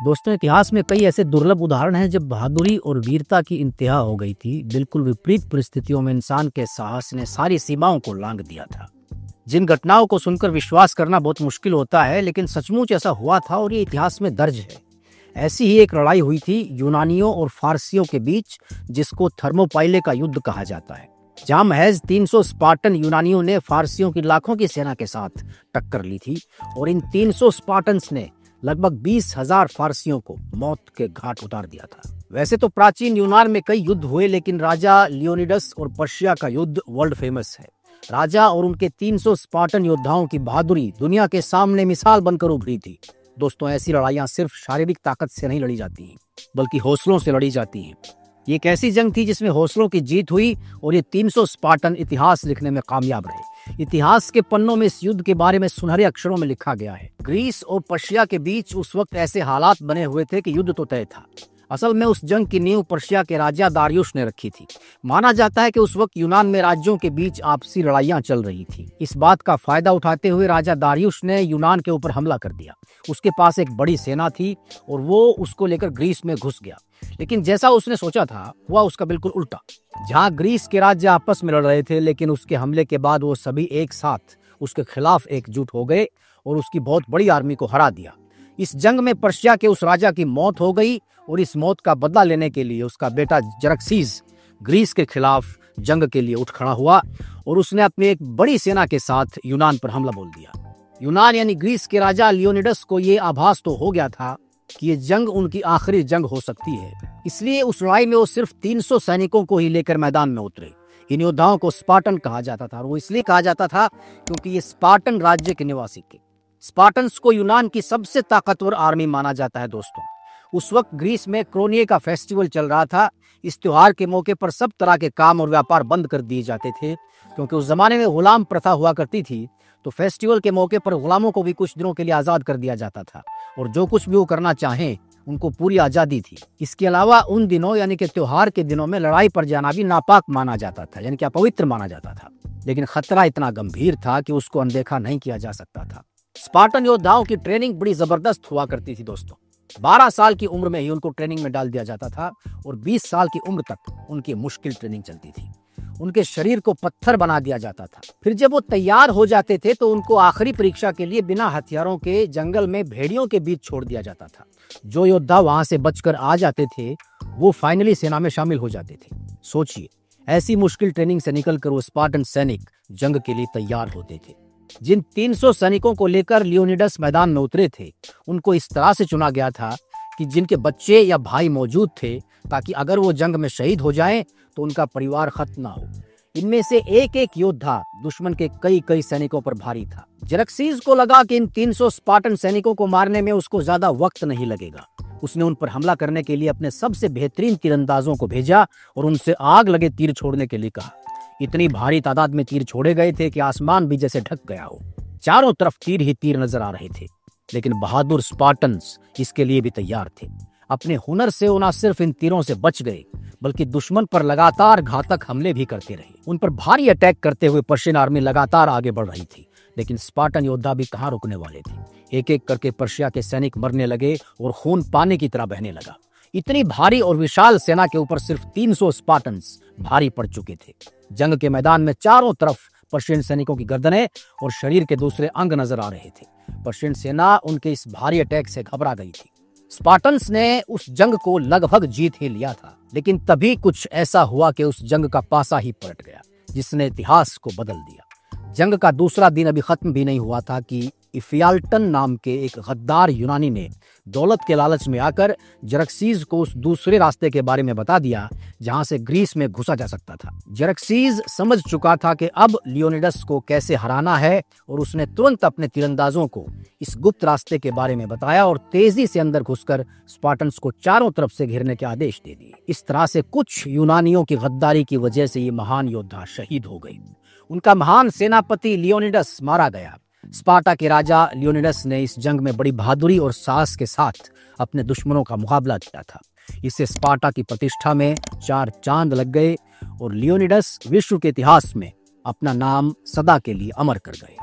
दोस्तों, इतिहास में कई ऐसे दुर्लभ उदाहरण हैं जब बहादुरी और वीरता की इंतहा हो गई थी। बिल्कुल विपरीत परिस्थितियों में इंसान के साहस ने सारी सीमाओं को लांघ दिया था। जिन घटनाओं को सुनकर विश्वास करना बहुत मुश्किल होता है, लेकिन सचमुच ऐसा हुआ था और ये इतिहास में दर्ज है। ऐसी ही एक लड़ाई हुई थी यूनानियों और फारसियों के बीच, जिसको थर्मोपाइले का युद्ध कहा जाता है, जहां महज 300 स्पार्टन यूनानियों ने फारसियों की लाखों की सेना के साथ टक्कर ली थी और इन 300 स्पार्टन्स ने लगभग 20,000 फारसियों को मौत के घाट उतार दिया था। वैसे तो प्राचीन यूनान में कई युद्ध हुए, लेकिन राजा लियोनिडस और पर्शिया का युद्ध वर्ल्ड फेमस है। राजा और उनके 300 स्पार्टन योद्धाओं की बहादुरी दुनिया के सामने मिसाल बनकर उभरी थी। दोस्तों, ऐसी लड़ाइयां सिर्फ शारीरिक ताकत से नहीं लड़ी जाती हैं, बल्कि हौसलों से लड़ी जाती हैं। ये एक ऐसी जंग थी जिसमें हौसलों की जीत हुई और ये 300 स्पार्टन इतिहास लिखने में कामयाब रहे। इतिहास के पन्नों में इस युद्ध के बारे में सुनहरे अक्षरों में लिखा गया है। ग्रीस और पर्शिया के बीच उस वक्त ऐसे हालात बने हुए थे कि युद्ध तो तय था। असल में उस जंग की नींव पर्शिया के राजा दारियुश ने रखी थी। माना जाता है कि उस वक्त यूनान में राज्यों के बीच आपसी लड़ाइयां चल रही थी। इस बात का फायदा उठाते हुए राजा दारियुश ने यूनान के ऊपर हमला कर दिया। उसके पास एक बड़ी सेना थी और वो उसको लेकर ग्रीस में घुस गया। लेकिन जैसा उसने सोचा था हुआ उसका बिल्कुल उल्टा। जहां ग्रीस के राज्य आपस में लड़ रहे थे, लेकिन उसके हमले के बाद वो सभी एक साथ उसके खिलाफ एकजुट हो गए और उसकी बहुत बड़ी आर्मी को हरा दिया। इस जंग में पर्शिया के उस राजा की मौत हो गई और इस मौत का बदला लेने के लिए उसका बेटा जरक्सीज ग्रीस के खिलाफ जंग के लिए उठ खड़ा हुआ और उसने अपनी एक बड़ी सेना के साथ यूनान पर हमला बोल दिया। यूनान यानी ग्रीस के राजा लियोनिडस को ये आभास तो हो गया था कि ये जंग उनकी आखिरी जंग हो सकती है। इसलिए उस लड़ाई में वो सिर्फ 300 सैनिकों को ही लेकर मैदान में उतरे। इन योद्धाओं को स्पार्टन कहा जाता था और वो इसलिए कहा जाता था क्योंकि ये स्पार्टन राज्य के निवासी थे। स्पार्टन्स को यूनान की सबसे ताकतवर आर्मी माना जाता है। दोस्तों, उस वक्त ग्रीस में क्रोनिए का फेस्टिवल चल रहा था। इस त्योहार के मौके पर सब तरह के काम और व्यापार बंद कर दिए जाते थे, क्योंकि उस जमाने में गुलाम प्रथा हुआ करती थी। तो फेस्टिवल के मौके पर गुलामों को भी कुछ दिनों के लिए आजाद कर दिया जाता था और जो कुछ भी वो करना चाहें उनको पूरी आजादी थी। इसके अलावा उन दिनों यानी कि त्योहार के दिनों में लड़ाई पर जाना भी नापाक माना जाता था, यानी कि अपवित्र माना जाता था। लेकिन खतरा इतना गंभीर था कि उसको अनदेखा नहीं किया जा सकता था। स्पार्टन योद्धाओं की ट्रेनिंग बड़ी जबरदस्त हुआ करती थी। दोस्तों, 12 साल की उम्र में ही उनको ट्रेनिंग में डाल दिया जाता था और 20 साल की उम्र तक उनकी मुश्किल ट्रेनिंग चलती थी। उनके शरीर को पत्थर बना दिया जाता था। फिर जब वो तैयार हो जाते थे तो उनको आखिरी परीक्षा के लिए बिना हथियारों के जंगल में भेड़ियों के बीच छोड़ दिया जाता था। जो योद्धा वहां से बचकर आ जाते थे वो फाइनली सेना में शामिल हो जाते थे। सोचिए, ऐसी मुश्किल ट्रेनिंग से निकलकर वो स्पार्टन सैनिक जंग के लिए तैयार होते थे। जिन 300 सैनिकों को लेकर लियोनिडस मैदान में उतरे थे, उनको इस तरह से चुना गया था कि जिनके बच्चे या भाई मौजूद थे, ताकि अगर वो जंग में शहीद हो जाएं तो उनका परिवार खत्म ना हो। इनमें से एक एक योद्धा दुश्मन के कई सैनिकों पर भारी था। जरक्सीज को लगा कि इन 300 स्पार्टन सैनिकों को मारने में उसको ज्यादा वक्त नहीं लगेगा। उसने उन पर हमला करने के लिए अपने सबसे बेहतरीन तीरंदाजों को भेजा और उनसे आग लगे तीर छोड़ने के लिए कहा। इतनी भारी तादाद में तीर छोड़े गए थे कि आसमान भी जैसे ढक गया हो। चारों तरफ तीर ही तीर नजर आ रहे थे, लेकिन बहादुर स्पार्टन्स इसके लिए भी तैयार थे। अपने हुनर से वो न सिर्फ इन तीरों से बच गए, बल्कि दुश्मन पर लगातार घातक हमले भी करते रहे। उन पर भारी अटैक करते हुए पर्शियन आर्मी लगातार आगे बढ़ रही थी, लेकिन स्पार्टन योद्धा भी कहां रुकने वाले थे। एक एक करके पर्शिया के सैनिक मरने लगे और खून पानी की तरह बहने लगा। इतनी भारी और विशाल सेना के ऊपर सिर्फ 300 स्पार्टन्स भारी पड़ चुके थे। जंग के मैदान में चारों तरफ पर्शियन सैनिकों की गर्दनें और शरीर के दूसरे अंग नजर आ रहे थे। पर्शियन सेना उनके इस भारी अटैक से घबरा गई थी। स्पार्टन्स ने उस जंग को लगभग जीत ही लिया था, लेकिन तभी कुछ ऐसा हुआ कि उस जंग का पासा ही पलट गया, जिसने इतिहास को बदल दिया। जंग का दूसरा दिन अभी खत्म भी नहीं हुआ था कि इफियाल्टन नाम के एक गद्दार यूनानी ने दौलत के लालच में आकर जरक्सीज को उस दूसरे रास्ते के बारे में बता दिया जहां से ग्रीस में घुसा जा सकता था। जरक्सीज समझ चुका था कि अब लियोनिडस को कैसे हराना है और उसने तुरंत अपने तीरंदाजों को इस गुप्त रास्ते के बारे में बताया और तेजी से अंदर घुसकर स्पार्टन्स को चारों तरफ से घेरने के आदेश दे दिए। इस तरह से कुछ यूनानियों की गद्दारी की वजह से ये महान योद्धा शहीद हो गए। उनका महान सेनापति लियोनिडस मारा गया। स्पार्टा के राजा लियोनिडस ने इस जंग में बड़ी बहादुरी और साहस के साथ अपने दुश्मनों का मुकाबला किया था। इससे स्पार्टा की प्रतिष्ठा में 4 चांद लग गए और लियोनिडस विश्व के इतिहास में अपना नाम सदा के लिए अमर कर गए।